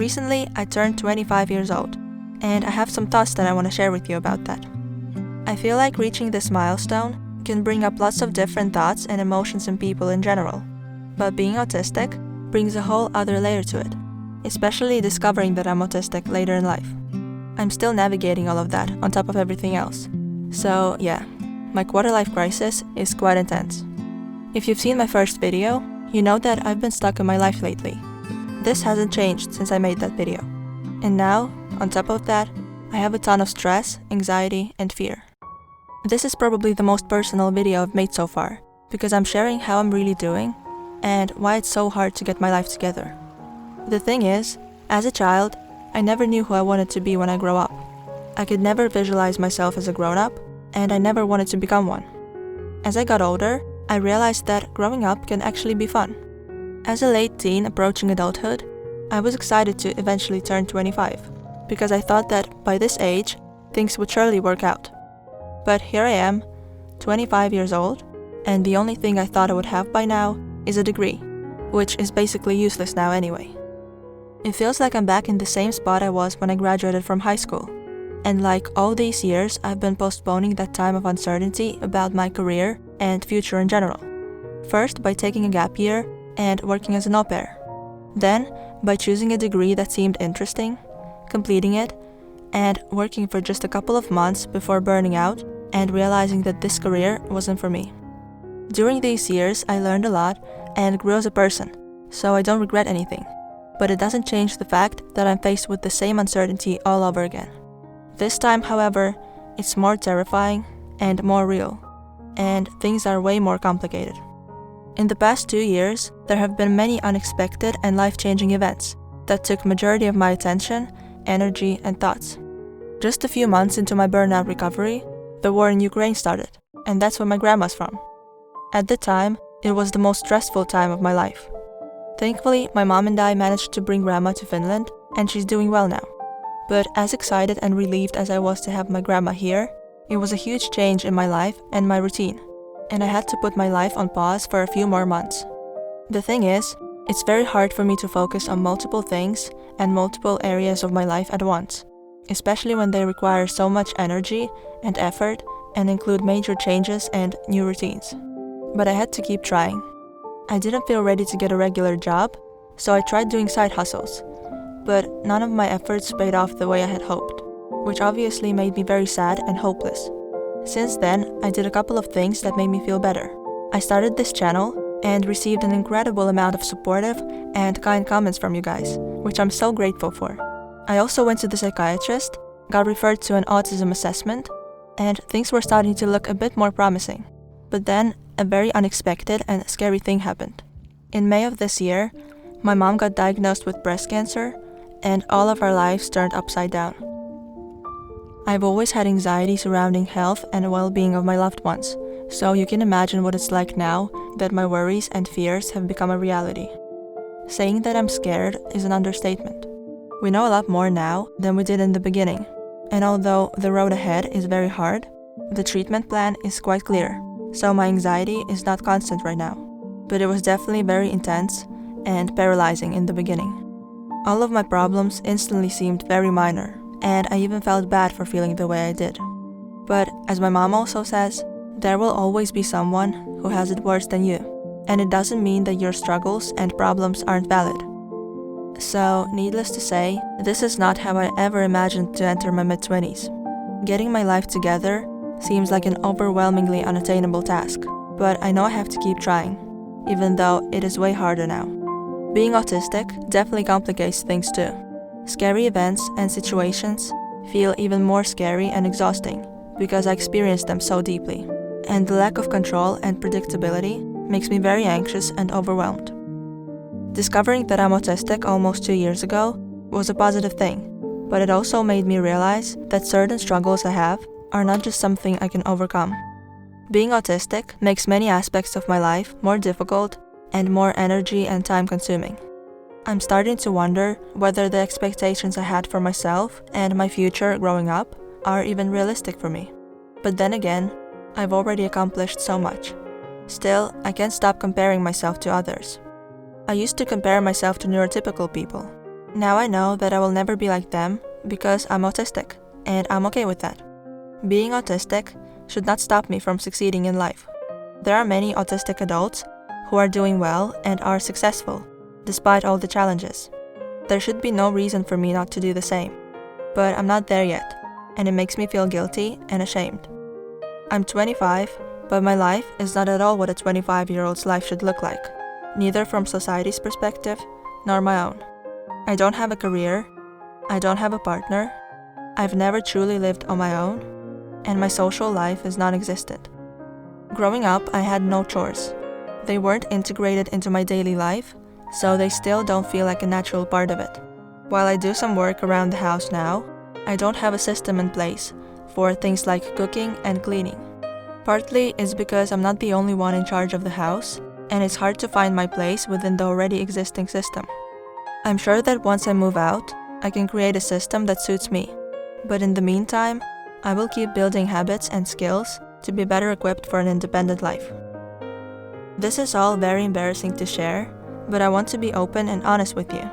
Recently, I turned 25 years old, and I have some thoughts that I want to share with you about that. I feel like reaching this milestone can bring up lots of different thoughts and emotions in people in general, but being autistic brings a whole other layer to it, especially discovering that I'm autistic later in life. I'm still navigating all of that on top of everything else. So yeah, my quarter-life crisis is quite intense. If you've seen my first video, you know that I've been stuck in my life lately. This hasn't changed since I made that video. And now, on top of that, I have a ton of stress, anxiety, and fear. This is probably the most personal video I've made so far, because I'm sharing how I'm really doing and why it's so hard to get my life together. The thing is, as a child, I never knew who I wanted to be when I grow up. I could never visualize myself as a grown-up, and I never wanted to become one. As I got older, I realized that growing up can actually be fun. As a late teen approaching adulthood, I was excited to eventually turn 25, because I thought that by this age, things would surely work out. But here I am, 25 years old, and the only thing I thought I would have by now is a degree, which is basically useless now anyway. It feels like I'm back in the same spot I was when I graduated from high school, and like all these years, I've been postponing that time of uncertainty about my career and future in general. First, by taking a gap year and working as an au pair. Then, by choosing a degree that seemed interesting, completing it, and working for just a couple of months before burning out and realizing that this career wasn't for me. During these years, I learned a lot and grew as a person, so I don't regret anything. But it doesn't change the fact that I'm faced with the same uncertainty all over again. This time, however, it's more terrifying and more real, and things are way more complicated. In the past 2 years, there have been many unexpected and life-changing events that took majority of my attention, energy, and thoughts. Just a few months into my burnout recovery, the war in Ukraine started, and that's where my grandma's from. At the time, it was the most stressful time of my life. Thankfully, my mom and I managed to bring grandma to Finland, and she's doing well now. But as excited and relieved as I was to have my grandma here, it was a huge change in my life and my routine, and I had to put my life on pause for a few more months. The thing is, it's very hard for me to focus on multiple things and multiple areas of my life at once, especially when they require so much energy and effort and include major changes and new routines. But I had to keep trying. I didn't feel ready to get a regular job, so I tried doing side hustles, but none of my efforts paid off the way I had hoped, which obviously made me very sad and hopeless. Since then, I did a couple of things that made me feel better. I started this channel and received an incredible amount of supportive and kind comments from you guys, which I'm so grateful for. I also went to the psychiatrist, got referred to an autism assessment, and things were starting to look a bit more promising. But then, a very unexpected and scary thing happened. In May of this year, my mom got diagnosed with breast cancer, and all of our lives turned upside down. I've always had anxiety surrounding health and well-being of my loved ones, so you can imagine what it's like now that my worries and fears have become a reality. Saying that I'm scared is an understatement. We know a lot more now than we did in the beginning, and although the road ahead is very hard, the treatment plan is quite clear, so my anxiety is not constant right now. But it was definitely very intense and paralyzing in the beginning. All of my problems instantly seemed very minor, and I even felt bad for feeling the way I did. But as my mom also says, there will always be someone who has it worse than you, and it doesn't mean that your struggles and problems aren't valid. So, needless to say, this is not how I ever imagined to enter my mid-20s. Getting my life together seems like an overwhelmingly unattainable task, but I know I have to keep trying, even though it is way harder now. Being autistic definitely complicates things too. Scary events and situations feel even more scary and exhausting because I experience them so deeply, and the lack of control and predictability makes me very anxious and overwhelmed. Discovering that I'm autistic almost 2 years ago was a positive thing, but it also made me realize that certain struggles I have are not just something I can overcome. Being autistic makes many aspects of my life more difficult and more energy and time consuming. I'm starting to wonder whether the expectations I had for myself and my future growing up are even realistic for me. But then again, I've already accomplished so much. Still, I can't stop comparing myself to others. I used to compare myself to neurotypical people, Now I know that I will never be like them because I'm autistic, and I'm okay with that. Being autistic should not stop me from succeeding in life. There are many autistic adults who are doing well and are successful, despite all the challenges. There should be no reason for me not to do the same. But I'm not there yet, and it makes me feel guilty and ashamed. I'm 25, but my life is not at all what a 25-year-old's life should look like, neither from society's perspective nor my own. I don't have a career, I don't have a partner, I've never truly lived on my own, and my social life is non-existent. Growing up, I had no chores. They weren't integrated into my daily life, so they still don't feel like a natural part of it. While I do some work around the house now, I don't have a system in place for things like cooking and cleaning. Partly it's because I'm not the only one in charge of the house, and it's hard to find my place within the already existing system. I'm sure that once I move out, I can create a system that suits me, but in the meantime, I will keep building habits and skills to be better equipped for an independent life. This is all very embarrassing to share, but I want to be open and honest with you.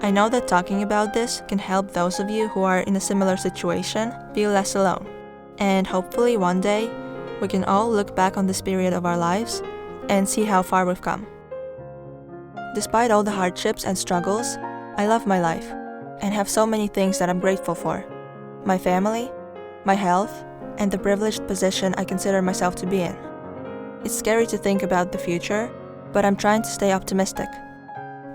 I know that talking about this can help those of you who are in a similar situation feel less alone, and hopefully one day, we can all look back on this period of our lives and see how far we've come. Despite all the hardships and struggles, I love my life and have so many things that I'm grateful for. My family, my health, and the privileged position I consider myself to be in. It's scary to think about the future, but I'm trying to stay optimistic.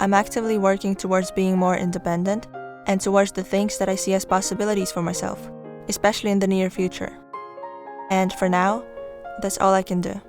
I'm actively working towards being more independent and towards the things that I see as possibilities for myself, especially in the near future. And for now, that's all I can do.